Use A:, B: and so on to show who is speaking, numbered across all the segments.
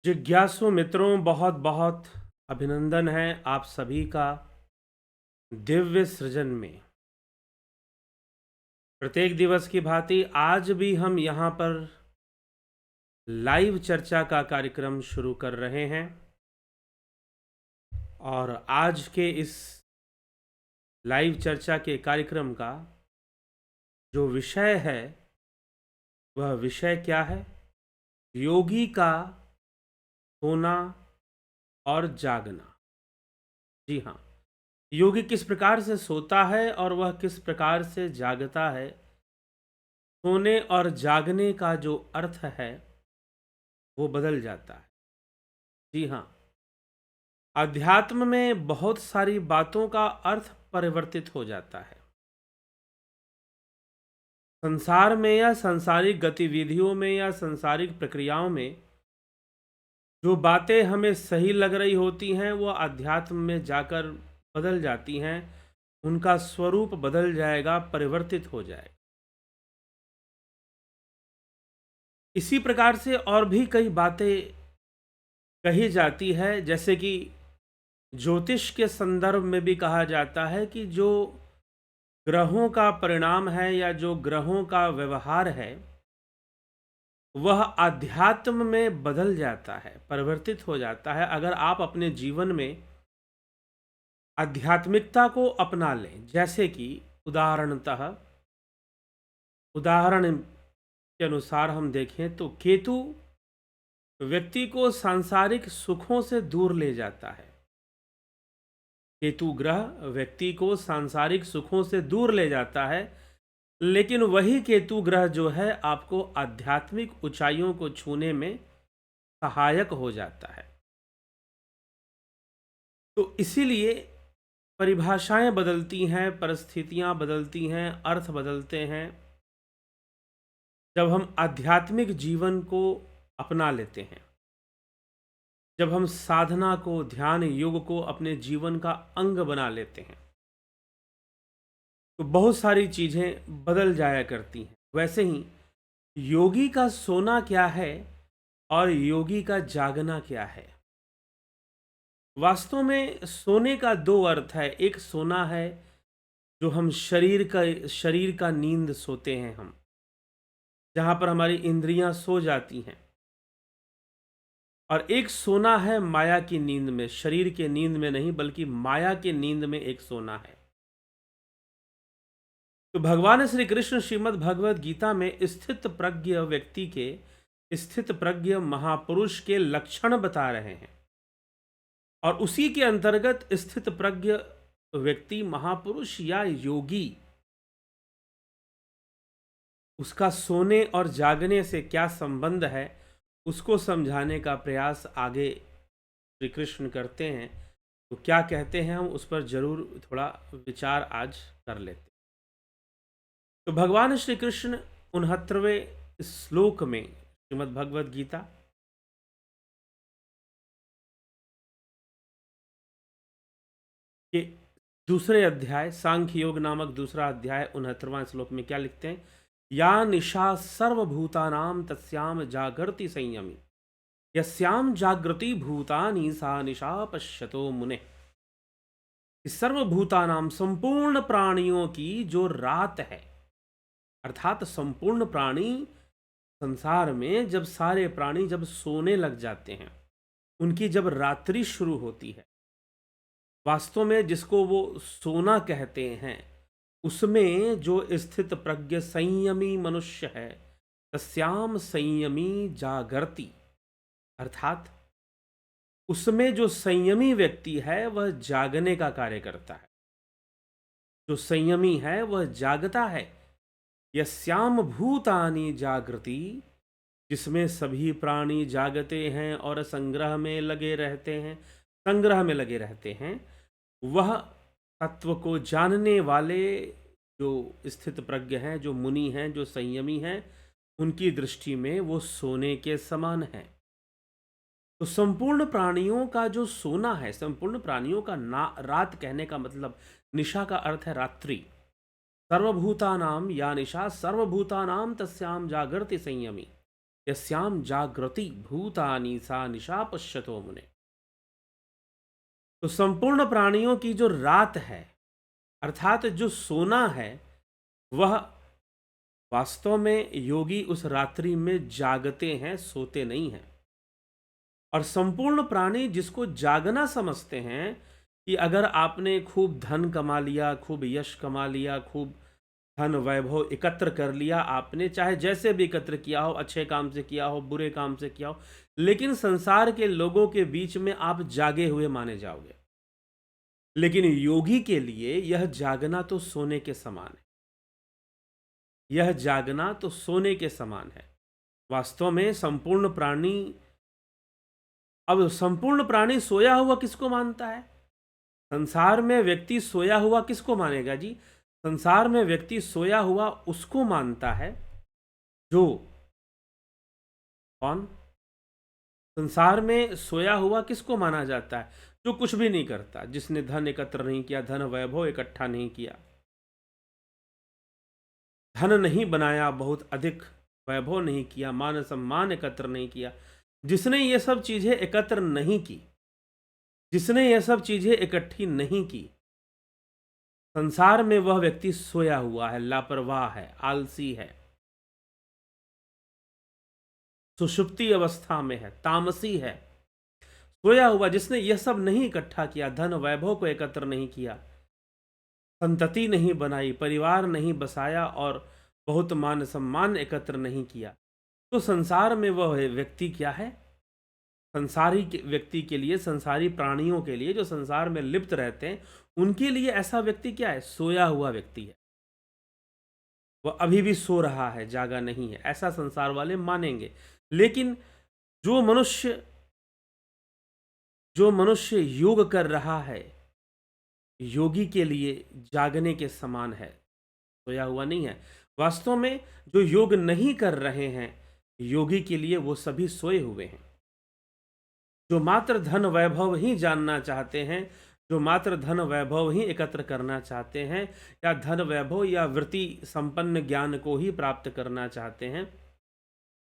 A: जिज्ञासु मित्रों, बहुत बहुत अभिनंदन है आप सभी का दिव्य सृजन में। प्रत्येक दिवस की भांति आज भी हम यहाँ पर लाइव चर्चा का कार्यक्रम शुरू कर रहे हैं और आज के इस लाइव चर्चा के कार्यक्रम का जो विषय है वह विषय क्या है? योगी का सोना और जागना। जी हाँ, योगी किस प्रकार से सोता है और वह किस प्रकार से जागता है। सोने और जागने का जो अर्थ है वो बदल जाता है। जी हाँ, अध्यात्म में बहुत सारी बातों का अर्थ परिवर्तित हो जाता है। संसार में या सांसारिक गतिविधियों में या सांसारिक प्रक्रियाओं में जो बातें हमें सही लग रही होती हैं वो अध्यात्म में जाकर बदल जाती हैं। उनका स्वरूप बदल जाएगा, परिवर्तित हो जाएगा। इसी प्रकार से और भी कई बातें कही जाती है, जैसे कि ज्योतिष के संदर्भ में भी कहा जाता है कि जो ग्रहों का परिणाम है या जो ग्रहों का व्यवहार है वह आध्यात्म में बदल जाता है, परिवर्तित हो जाता है। अगर आप अपने जीवन में आध्यात्मिकता को अपना लें, जैसे कि उदाहरण के अनुसार हम देखें तो केतु व्यक्ति को सांसारिक सुखों से दूर ले जाता है। केतु ग्रह व्यक्ति को सांसारिक सुखों से दूर ले जाता है, लेकिन वही केतु ग्रह जो है आपको आध्यात्मिक ऊंचाइयों को छूने में सहायक हो जाता है। तो इसीलिए परिभाषाएं बदलती हैं, परिस्थितियां बदलती हैं, अर्थ बदलते हैं जब हम आध्यात्मिक जीवन को अपना लेते हैं, जब हम साधना को, ध्यान योग को अपने जीवन का अंग बना लेते हैं तो बहुत सारी चीज़ें बदल जाया करती हैं। वैसे ही योगी का सोना क्या है और योगी का जागना क्या है? वास्तव में सोने का दो अर्थ है। एक सोना है जो हम शरीर का नींद सोते हैं हम, जहाँ पर हमारी इंद्रियां सो जाती हैं। और एक सोना है माया की नींद में, शरीर के नींद में नहीं बल्कि माया के नींद में एक सोना है। तो भगवान श्री कृष्ण श्रीमद् भगवद गीता में स्थित प्रज्ञ व्यक्ति के, स्थित प्रज्ञ महापुरुष के लक्षण बता रहे हैं और उसी के अंतर्गत स्थित प्रज्ञ व्यक्ति, महापुरुष या योगी, उसका सोने और जागने से क्या संबंध है उसको समझाने का प्रयास आगे श्री कृष्ण करते हैं। तो क्या कहते हैं हम उस पर जरूर थोड़ा विचार आज कर लेते हैं। तो भगवान श्री कृष्ण 69वें श्लोक में श्रीमद् भगवद गीता के दूसरे अध्याय, सांख्य योग नामक दूसरा अध्याय 69वां श्लोक में क्या लिखते हैं? या निशा सर्वभूतानां तस्याम जागृति संयमी, यस्याम जागृति भूतानि सा निशा पश्यतो मुने। सर्वभूतानाम, संपूर्ण प्राणियों की जो रात है, अर्थात संपूर्ण प्राणी संसार में जब सारे प्राणी जब सोने लग जाते हैं, उनकी जब रात्रि शुरू होती है, वास्तव में जिसको वो सोना कहते हैं, उसमें जो स्थित प्रज्ञ संयमी मनुष्य है, तस्याम संयमी जागृति, अर्थात उसमें जो संयमी व्यक्ति है वह जागने का कार्य करता है। जो संयमी है वह जागता है। यस्याम भूतानि जागृति, जिसमें सभी प्राणी जागते हैं और संग्रह में लगे रहते हैं, वह तत्व को जानने वाले जो स्थित प्रज्ञ हैं, जो मुनि हैं, जो संयमी हैं, उनकी दृष्टि में वो सोने के समान है। तो संपूर्ण प्राणियों का जो सोना है, संपूर्ण प्राणियों का रात कहने का मतलब, निशा का अर्थ है रात्रि। सर्वभूतानाम या निशा सर्वभूतानाम तस्याम जागृति संयमी, यस्याम जागृति भूतानि सा निशा पश्यतो मुने। तो संपूर्ण प्राणियों की जो रात है, अर्थात जो सोना है, वह वास्तव में योगी उस रात्रि में जागते हैं, सोते नहीं हैं। और संपूर्ण प्राणी जिसको जागना समझते हैं कि अगर आपने खूब धन कमा लिया, खूब यश कमा लिया, खूब धन वैभव एकत्र कर लिया आपने, चाहे जैसे भी एकत्र किया हो, अच्छे काम से किया हो, बुरे काम से किया हो, लेकिन संसार के लोगों के बीच में आप जागे हुए माने जाओगे। लेकिन योगी के लिए यह जागना तो सोने के समान है। यह जागना तो सोने के समान है। वास्तव में संपूर्ण प्राणी, अब संपूर्ण प्राणी सोया हुआ किसको मानता है? संसार में व्यक्ति सोया हुआ किसको मानेगा जी? संसार में व्यक्ति सोया हुआ उसको मानता है जो, कौन? संसार में सोया हुआ किसको माना जाता है? जो कुछ भी नहीं करता, जिसने धन एकत्र नहीं किया, धन वैभव इकट्ठा नहीं किया, धन नहीं बनाया, बहुत अधिक वैभव नहीं किया, मान सम्मान एकत्र नहीं किया, जिसने ये सब चीजें एकत्र नहीं की, जिसने ये सब चीजें इकट्ठी नहीं की, संसार में वह व्यक्ति सोया हुआ है, लापरवाह है, आलसी है, सुषुप्ति अवस्था में है, तामसी है। सोया हुआ जिसने यह सब नहीं इकट्ठा किया, धन वैभव को एकत्र नहीं किया, संतति नहीं बनाई, परिवार नहीं बसाया और बहुत मान सम्मान एकत्र नहीं किया, तो संसार में वह व्यक्ति क्या है? संसारी व्यक्ति के लिए, संसारी प्राणियों के लिए, जो संसार में लिप्त रहते हैं, उनके लिए ऐसा व्यक्ति क्या है? सोया हुआ व्यक्ति है। वह अभी भी सो रहा है, जागा नहीं है, ऐसा संसार वाले मानेंगे। लेकिन जो मनुष्य योग कर रहा है, योगी के लिए जागने के समान है, सोया हुआ नहीं है। वास्तव में जो योग नहीं कर रहे हैं, योगी के लिए वो सभी सोए हुए हैं। जो मात्र धन वैभव ही जानना चाहते हैं, जो मात्र धन वैभव ही एकत्र करना चाहते हैं, या धन वैभव या वृत्ति संपन्न ज्ञान को ही प्राप्त करना चाहते हैं,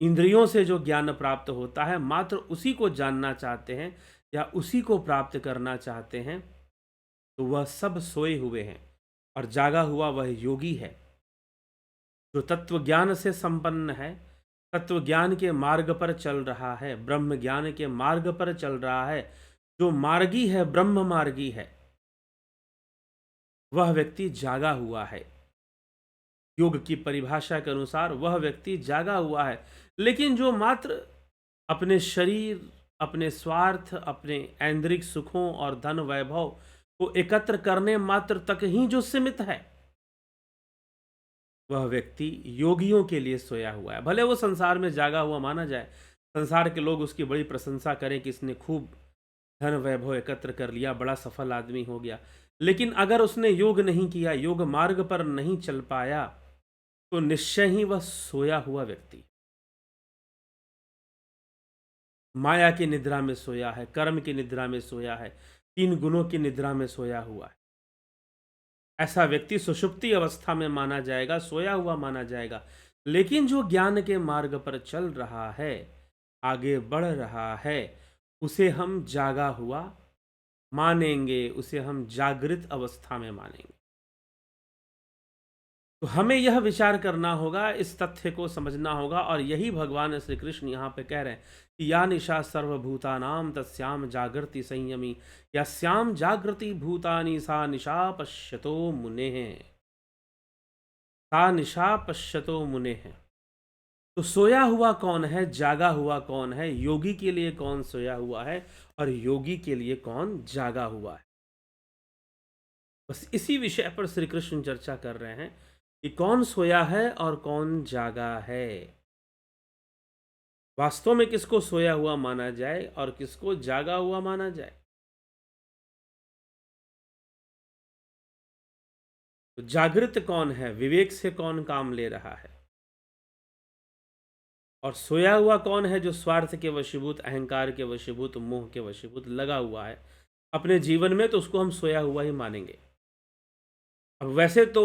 A: इंद्रियों से जो ज्ञान प्राप्त होता है मात्र उसी को जानना चाहते हैं या उसी को प्राप्त करना चाहते हैं, तो वह सब सोए हुए हैं। और जागा हुआ वह योगी है जो तत्व ज्ञान से संपन्न है, तत्व ज्ञान के मार्ग पर चल रहा है, ब्रह्म ज्ञान के मार्ग पर चल रहा है, जो मार्गी है, ब्रह्म मार्गी है, वह व्यक्ति जागा हुआ है। योग की परिभाषा के अनुसार वह व्यक्ति जागा हुआ है। लेकिन जो मात्र अपने शरीर, अपने स्वार्थ, अपने ऐन्द्रिक सुखों और धन वैभव को एकत्र करने मात्र तक ही जो सीमित है, वह व्यक्ति योगियों के लिए सोया हुआ है। भले वो संसार में जागा हुआ माना जाए, संसार के लोग उसकी बड़ी प्रशंसा करें कि इसने खूब धन वैभव एकत्र कर लिया, बड़ा सफल आदमी हो गया, लेकिन अगर उसने योग नहीं किया, योग मार्ग पर नहीं चल पाया, तो निश्चय ही वह सोया हुआ व्यक्ति, माया की निद्रा में सोया है, कर्म की निद्रा में सोया है, तीन गुणों की निद्रा में सोया हुआ है। ऐसा व्यक्ति सुषुप्ति अवस्था में माना जाएगा, सोया हुआ माना जाएगा। लेकिन जो ज्ञान के मार्ग पर चल रहा है, आगे बढ़ रहा है, उसे हम जागा हुआ मानेंगे, उसे हम जागृत अवस्था में मानेंगे। तो हमें यह विचार करना होगा, इस तथ्य को समझना होगा, और यही भगवान श्री कृष्ण यहाँ पे कह रहे हैं कि या निशा सर्वभूतानाम तस्याम जागृति संयमी, यस्याम जागृति भूतानि सा निशा पश्यतो मुनेः, सा निशा पश्यतो मुनेः। तो सोया हुआ कौन है, जागा हुआ कौन है, योगी के लिए कौन सोया हुआ है और योगी के लिए कौन जागा हुआ है? बस इसी विषय पर श्री कृष्ण चर्चा कर रहे हैं कि कौन सोया है और कौन जागा है। वास्तव में किसको सोया हुआ माना जाए और किसको जागा हुआ माना जाए? तो जागृत कौन है, विवेक से कौन काम ले रहा है, और सोया हुआ कौन है, जो स्वार्थ के वशीभूत, अहंकार के वशीभूत, मोह के वशीभूत लगा हुआ है अपने जीवन में, तो उसको हम सोया हुआ ही मानेंगे। अब वैसे तो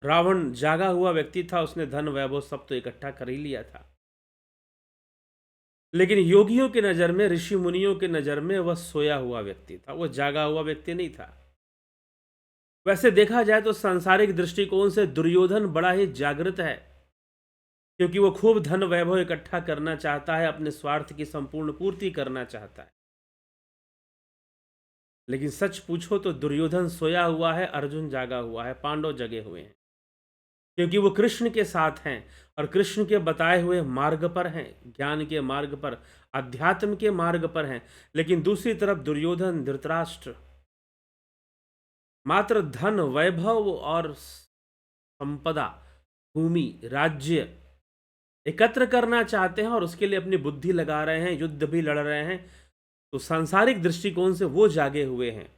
A: रावण जागा हुआ व्यक्ति था, उसने धन वैभव सब तो इकट्ठा कर ही लिया था, लेकिन योगियों की नज़र में, ऋषि मुनियों की नज़र में वह सोया हुआ व्यक्ति था, वह जागा हुआ व्यक्ति नहीं था। वैसे देखा जाए तो सांसारिक दृष्टिकोण से दुर्योधन बड़ा ही जागृत है, क्योंकि वो खूब धन वैभव इकट्ठा करना चाहता है, अपने स्वार्थ की संपूर्ण पूर्ति करना चाहता है। लेकिन सच पूछो तो दुर्योधन सोया हुआ है, अर्जुन जागा हुआ है, पांडव जगे हुए हैं, क्योंकि वो कृष्ण के साथ हैं और कृष्ण के बताए हुए मार्ग पर हैं, ज्ञान के मार्ग पर, अध्यात्म के मार्ग पर हैं। लेकिन दूसरी तरफ दुर्योधन, धृतराष्ट्र मात्र धन वैभव और संपदा, भूमि, राज्य एकत्र करना चाहते हैं और उसके लिए अपनी बुद्धि लगा रहे हैं, युद्ध भी लड़ रहे हैं। तो सांसारिक दृष्टिकोण से वो जागे हुए हैं,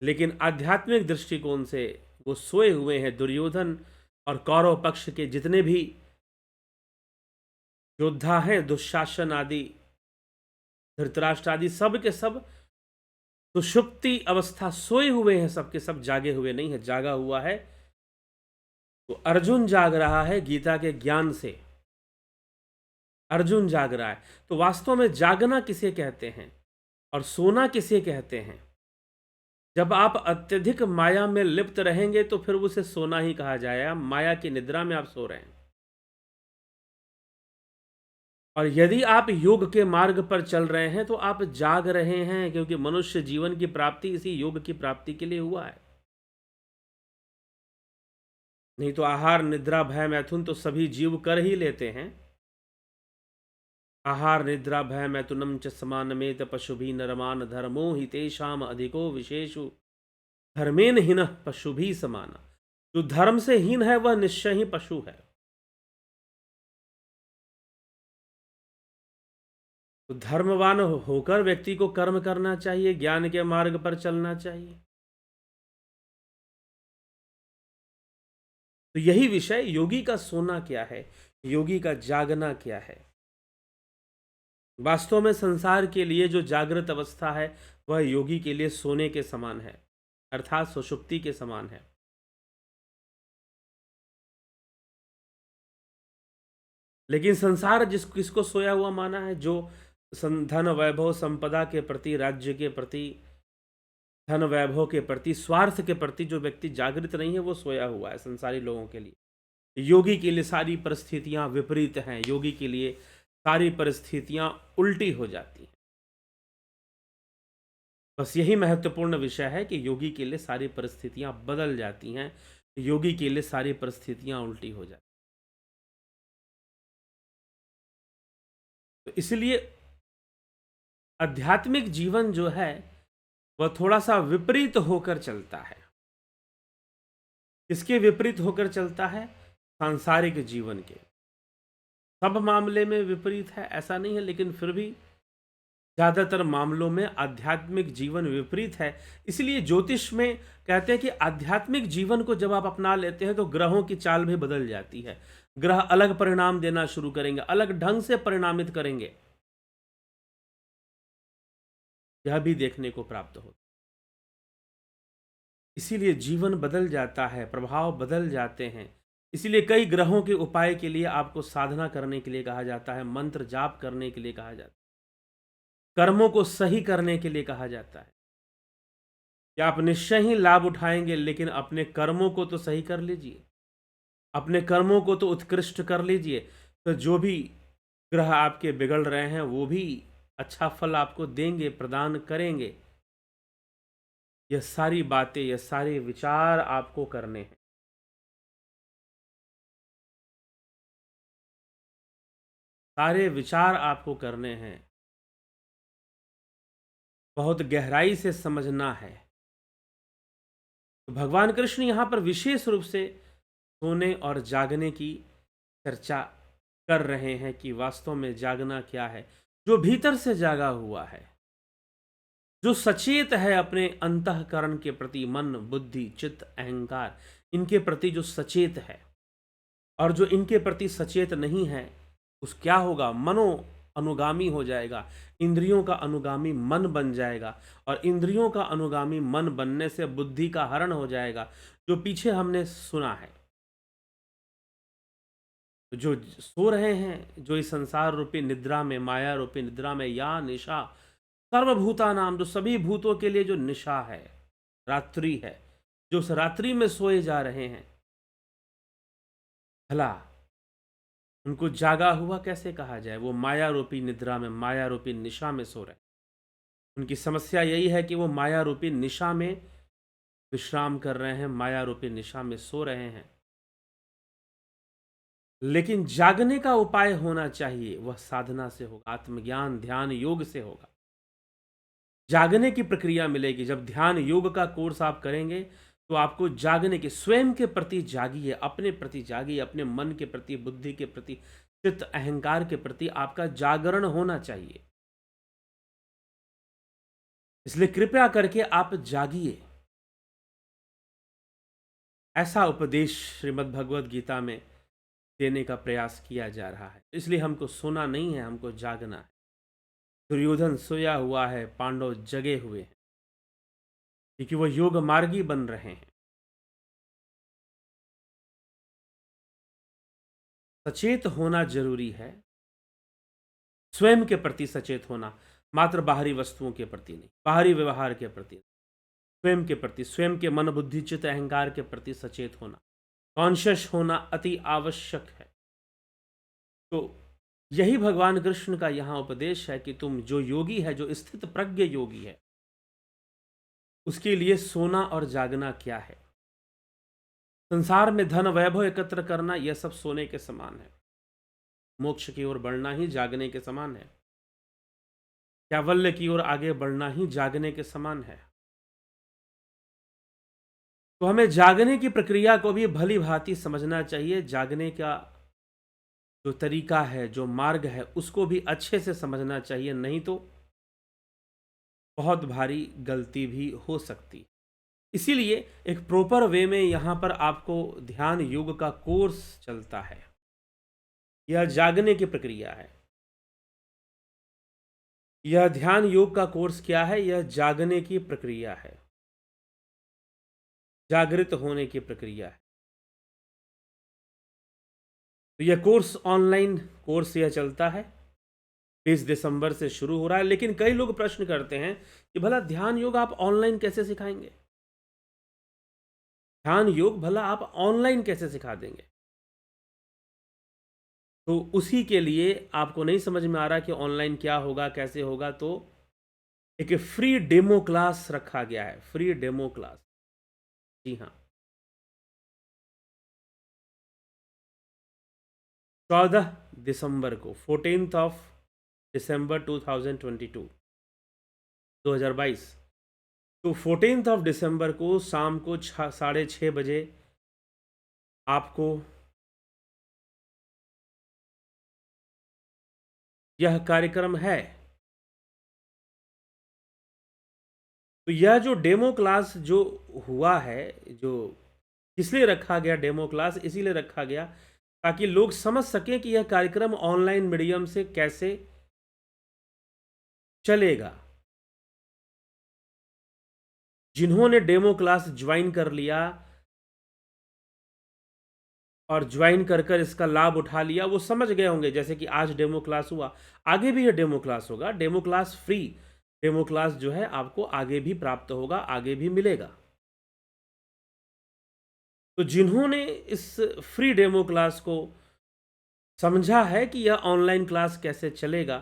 A: लेकिन आध्यात्मिक दृष्टिकोण से वो सोए हुए हैं। दुर्योधन और कौरव पक्ष के जितने भी योद्धा हैं, दुशासन आदि, धृतराष्ट्र आदि, सब के सब सुषुप्ति अवस्था, सोए हुए हैं, सबके सब जागे हुए नहीं है, जागा हुआ है। तो अर्जुन जाग रहा है गीता के ज्ञान से, अर्जुन जाग रहा है। तो वास्तव में जागना किसे कहते हैं और सोना किसे कहते हैं? जब आप अत्यधिक माया में लिप्त रहेंगे तो फिर उसे सोना ही कहा जाएगा, माया की निद्रा में आप सो रहे हैं। और यदि आप योग के मार्ग पर चल रहे हैं तो आप जाग रहे हैं, क्योंकि मनुष्य जीवन की प्राप्ति इसी योग की प्राप्ति के लिए हुआ है। नहीं तो आहार निद्रा भय मैथुन तो सभी जीव कर ही लेते हैं। आहार निद्रा भय मैथुनम च समानमेत पशुभि नरमान धर्मो हि तेषाम अधिको विशेषु धर्मेन हीन पशु भी समाना। जो धर्म से हीन है वह निश्चय ही पशु है। तो धर्मवान होकर व्यक्ति को कर्म करना चाहिए, ज्ञान के मार्ग पर चलना चाहिए। तो यही विषय, योगी का सोना क्या है, योगी का जागना क्या है। वास्तव में संसार के लिए जो जागृत अवस्था है वह योगी के लिए सोने के समान है, अर्थात सुषुप्ति के समान है। लेकिन संसार किसको सोया हुआ माना है? जो धन वैभव संपदा के प्रति, राज्य के प्रति, धन वैभव के प्रति, स्वार्थ के प्रति जो व्यक्ति जागृत नहीं है वो सोया हुआ है संसारी लोगों के लिए। योगी के लिए सारी परिस्थितियां विपरीत हैं, योगी के लिए सारी परिस्थितियां उल्टी हो जाती हैं। बस यही महत्वपूर्ण विषय है कि योगी के लिए सारी परिस्थितियां बदल जाती हैं, योगी के लिए सारी परिस्थितियां उल्टी हो जाती। तो इसलिए आध्यात्मिक जीवन जो है वह थोड़ा सा विपरीत होकर चलता है। किसके विपरीत होकर चलता है? सांसारिक जीवन के। सब मामले में विपरीत है ऐसा नहीं है, लेकिन फिर भी ज़्यादातर मामलों में आध्यात्मिक जीवन विपरीत है। इसलिए ज्योतिष में कहते हैं कि आध्यात्मिक जीवन को जब आप अपना लेते हैं तो ग्रहों की चाल भी बदल जाती है। ग्रह अलग परिणाम देना शुरू करेंगे, अलग ढंग से परिणामित करेंगे। यह भी देखने को प्राप्त होता है। इसीलिए जीवन बदल जाता है, प्रभाव बदल जाते हैं। इसीलिए कई ग्रहों के उपाय के लिए आपको साधना करने के लिए कहा जाता है, मंत्र जाप करने के लिए कहा जाता है, कर्मों को सही करने के लिए कहा जाता है कि आप निश्चय ही लाभ उठाएंगे, लेकिन अपने कर्मों को तो सही कर लीजिए, अपने कर्मों को तो उत्कृष्ट कर लीजिए। तो जो भी ग्रह आपके बिगड़ रहे हैं वो भी अच्छा फल आपको देंगे, प्रदान करेंगे। यह सारी बातें, यह सारे विचार आपको करने हैं। सारे विचार आपको करने हैं, बहुत गहराई से समझना है। तो भगवान कृष्ण यहाँ पर विशेष रूप से सोने और जागने की चर्चा कर रहे हैं कि वास्तव में जागना क्या है। जो भीतर से जागा हुआ है, जो सचेत है अपने अंतःकरण के प्रति, मन, बुद्धि, चित्त, अहंकार, इनके प्रति जो सचेत है, और जो इनके प्रति सचेत नहीं है उस क्या होगा? मनो अनुगामी हो जाएगा, इंद्रियों का अनुगामी मन बन जाएगा, और इंद्रियों का अनुगामी मन बनने से बुद्धि का हरण हो जाएगा, जो पीछे हमने सुना है। तो जो सो रहे हैं, जो इस संसार रूपी निद्रा में, माया रूपी निद्रा में, या निशा सर्वभूता नाम, जो सभी भूतों के लिए जो निशा है, रात्रि है, जो उस रात्रि में सोए जा रहे हैं, भला उनको जागा हुआ कैसे कहा जाए? वो माया रूपी निद्रा में, माया रूपी निशा में सो रहे हैं। उनकी समस्या यही है कि वो माया रूपी निशा में विश्राम कर रहे हैं, माया रूपी निशा में सो रहे हैं। लेकिन जागने का उपाय होना चाहिए, वह साधना से होगा, आत्मज्ञान ध्यान योग से होगा। जागने की प्रक्रिया मिलेगी। जब ध्यान योग का कोर्स आप करेंगे तो आपको जागने के, स्वयं के प्रति जागिए, अपने प्रति जागिए, अपने मन के प्रति, बुद्धि के प्रति, चित्त अहंकार के प्रति आपका जागरण होना चाहिए। इसलिए कृपया करके आप जागिए। ऐसा उपदेश श्रीमद् भगवद गीता में देने का प्रयास किया जा रहा है। इसलिए हमको सोना नहीं है, हमको जागना है। दुर्योधन सोया हुआ है, पांडव जगे हुए हैं, क्योंकि वो योग मार्गी बन रहे हैं। सचेत होना जरूरी है, स्वयं के प्रति सचेत होना, मात्र बाहरी वस्तुओं के प्रति नहीं, बाहरी व्यवहार के प्रति, स्वयं के प्रति, स्वयं के मन बुद्धि चित्त अहंकार के प्रति सचेत होना, कॉन्शियस होना अति आवश्यक है। तो यही भगवान कृष्ण का यहाँ उपदेश है कि तुम जो योगी है, जो स्थित प्रज्ञ योगी है, उसके लिए सोना और जागना क्या है? संसार में धन वैभव एकत्र करना, यह सब सोने के समान है। मोक्ष की ओर बढ़ना ही जागने के समान है। कैवल्य की ओर आगे बढ़ना ही जागने के समान है। तो हमें जागने की प्रक्रिया को भी भली भांति समझना चाहिए। जागने का जो तरीका है, जो मार्ग है, उसको भी अच्छे से समझना चाहिए, नहीं तो बहुत भारी गलती भी हो सकती। इसीलिए एक प्रॉपर वे में यहाँ पर आपको ध्यान योग का कोर्स चलता है। यह जागने की प्रक्रिया है। यह ध्यान योग का कोर्स क्या है? यह जागने की प्रक्रिया है, जागृत होने की प्रक्रिया है। तो यह कोर्स ऑनलाइन कोर्स यह चलता है, 20 दिसंबर से शुरू हो रहा है। लेकिन कई लोग प्रश्न करते हैं कि भला ध्यान योग आप ऑनलाइन कैसे सिखाएंगे? ध्यान योग भला आप ऑनलाइन कैसे सिखा देंगे? तो उसी के लिए आपको नहीं समझ में आ रहा कि ऑनलाइन क्या होगा, कैसे होगा, तो एक फ्री डेमो क्लास रखा गया है। फ्री डेमो क्लास, जी हाँ, 14 दिसंबर को, 14th ऑफ दिसंबर 2022, तो 14th ऑफ दिसंबर को शाम को 6:30 बजे आपको यह कार्यक्रम है। तो यह जो डेमो क्लास जो हुआ है, जो इसलिए रखा गया डेमो क्लास, इसीलिए रखा गया ताकि लोग समझ सकें कि यह कार्यक्रम ऑनलाइन मीडियम से कैसे चलेगा। जिन्होंने डेमो क्लास ज्वाइन कर लिया और ज्वाइन कर कर इसका लाभ उठा लिया, वो समझ गए होंगे। जैसे कि आज डेमो क्लास हुआ, आगे भी यह डेमो क्लास होगा। Demo class free, demo class जो है आपको आगे भी प्राप्त होगा, आगे भी मिलेगा। तो जिन्होंने इस फ्री डेमो क्लास को समझा है कि यह ऑनलाइन क्लास कैसे चलेगा,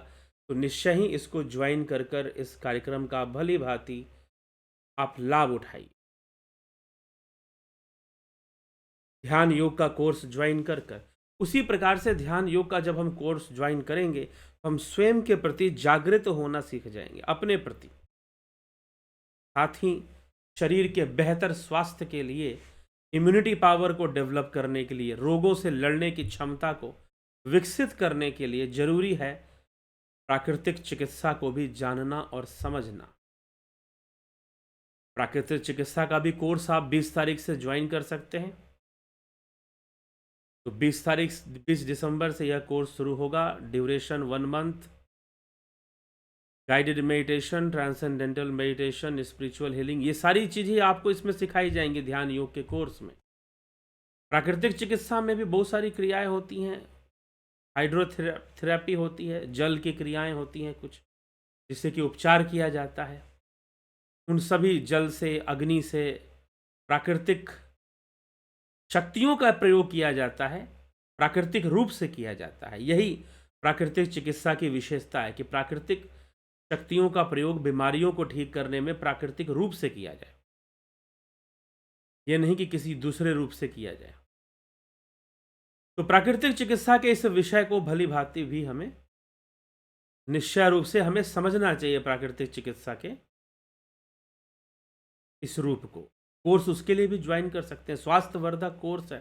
A: तो निश्चय ही इसको ज्वाइन कर कर इस कार्यक्रम का भली भांति आप लाभ उठाइए। ध्यान योग का कोर्स ज्वाइन कर कर, उसी प्रकार से ध्यान योग का जब हम कोर्स ज्वाइन करेंगे तो हम स्वयं के प्रति जागृत होना सीख जाएंगे, अपने प्रति। साथ ही शरीर के बेहतर स्वास्थ्य के लिए, इम्यूनिटी पावर को डेवलप करने के लिए, रोगों से लड़ने की क्षमता को विकसित करने के लिए जरूरी है प्राकृतिक चिकित्सा को भी जानना और समझना। प्राकृतिक चिकित्सा का भी कोर्स आप 20 तारीख से ज्वाइन कर सकते हैं। तो 20 दिसंबर से यह कोर्स शुरू होगा। Duration 1 month. Guided meditation, transcendental meditation, spiritual healing, ये सारी चीज़ें आपको इसमें सिखाई जाएंगी ध्यान योग के कोर्स में। प्राकृतिक चिकित्सा में भी बहुत सारी क्रियाएं होती हैं, हाइड्रोथेरेपी होती है, जल की क्रियाएं होती हैं कुछ, जिससे कि उपचार किया जाता है। उन सभी जल से, अग्नि से, प्राकृतिक शक्तियों का प्रयोग किया जाता है, प्राकृतिक रूप से किया जाता है। यही प्राकृतिक चिकित्सा की विशेषता है कि प्राकृतिक शक्तियों का प्रयोग बीमारियों को ठीक करने में प्राकृतिक रूप से किया जाए, यह नहीं कि किसी दूसरे रूप से किया जाए। तो प्राकृतिक चिकित्सा के इस विषय को भली भांति भी हमें निश्चय रूप से हमें समझना चाहिए। प्राकृतिक चिकित्सा के इस रूप को, कोर्स उसके लिए भी ज्वाइन कर सकते हैं। स्वास्थ्यवर्धक कोर्स है,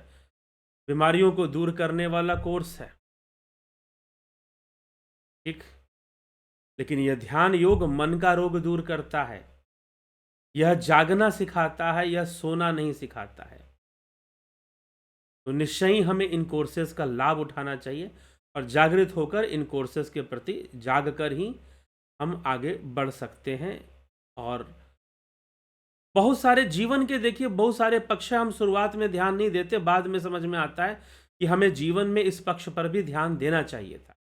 A: बीमारियों को दूर करने वाला कोर्स है, ठीक। लेकिन यह ध्यान योग मन का रोग दूर करता है, यह जागना सिखाता है, यह सोना नहीं सिखाता है। तो निश्चय ही हमें इन कोर्सेज का लाभ उठाना चाहिए और जागृत होकर इन कोर्सेज के प्रति जाग कर ही हम आगे बढ़ सकते हैं। और बहुत सारे जीवन के देखिए बहुत सारे पक्ष हम शुरुआत में ध्यान नहीं देते, बाद में समझ में आता है कि हमें जीवन में इस पक्ष पर भी ध्यान देना चाहिए था।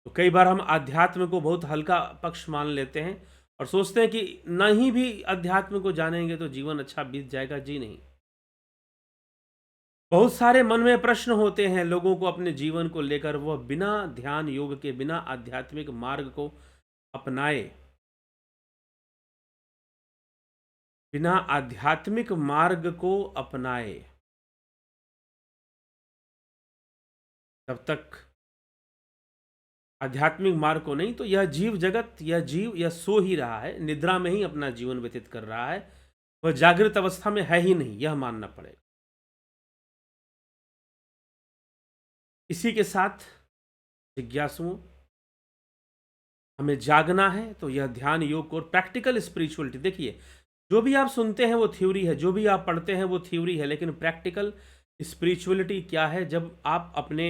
A: तो कई बार हम अध्यात्म को बहुत हल्का पक्ष मान लेते हैं और सोचते हैं कि नहीं भी अध्यात्म को जानेंगे तो जीवन अच्छा बीत जाएगा। जी नहीं, बहुत सारे मन में प्रश्न होते हैं लोगों को अपने जीवन को लेकर, वह बिना ध्यान योग के, बिना आध्यात्मिक मार्ग को अपनाए, बिना आध्यात्मिक मार्ग को अपनाए तब तक आध्यात्मिक मार्ग को नहीं, तो यह जीव जगत, यह जीव यह सो ही रहा है, निद्रा में ही अपना जीवन व्यतीत कर रहा है, वह जागृत अवस्था में है ही नहीं, यह मानना पड़ेगा। इसी के साथ जिज्ञासुओं, हमें जागना है तो यह ध्यान योग और प्रैक्टिकल स्पिरिचुअलिटी, देखिए जो भी आप सुनते हैं वो थ्योरी है, जो भी आप पढ़ते हैं वो थ्योरी है, लेकिन प्रैक्टिकल स्पिरिचुअलिटी क्या है? जब आप अपने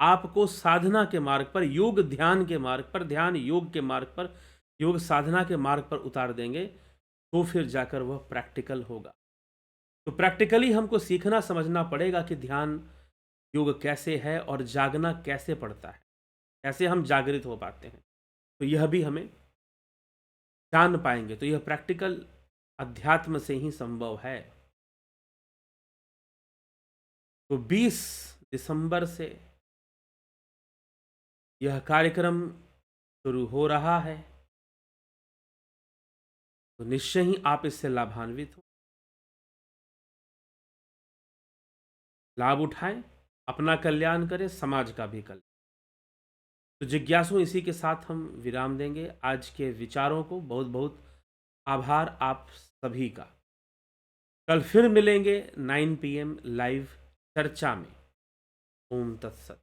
A: आप को साधना के मार्ग पर, योग ध्यान के मार्ग पर, ध्यान योग के मार्ग पर, योग साधना के मार्ग पर उतार देंगे, तो फिर जाकर वह प्रैक्टिकल होगा। तो प्रैक्टिकली हमको सीखना समझना पड़ेगा कि ध्यान योग कैसे है और जागना कैसे पड़ता है, कैसे हम जागृत हो पाते हैं, तो यह भी हमें जान पाएंगे। तो यह प्रैक्टिकल अध्यात्म से ही संभव है। तो 20 दिसंबर से यह कार्यक्रम शुरू हो रहा है, तो निश्चय ही आप इससे लाभान्वित हो, लाभ उठाएं, अपना कल्याण करें, समाज का भी कल्याण। तो जिज्ञासु, इसी के साथ हम विराम देंगे आज के विचारों को। बहुत बहुत आभार आप सभी का। कल फिर मिलेंगे 9 PM लाइव चर्चा में। ओम तत्सत।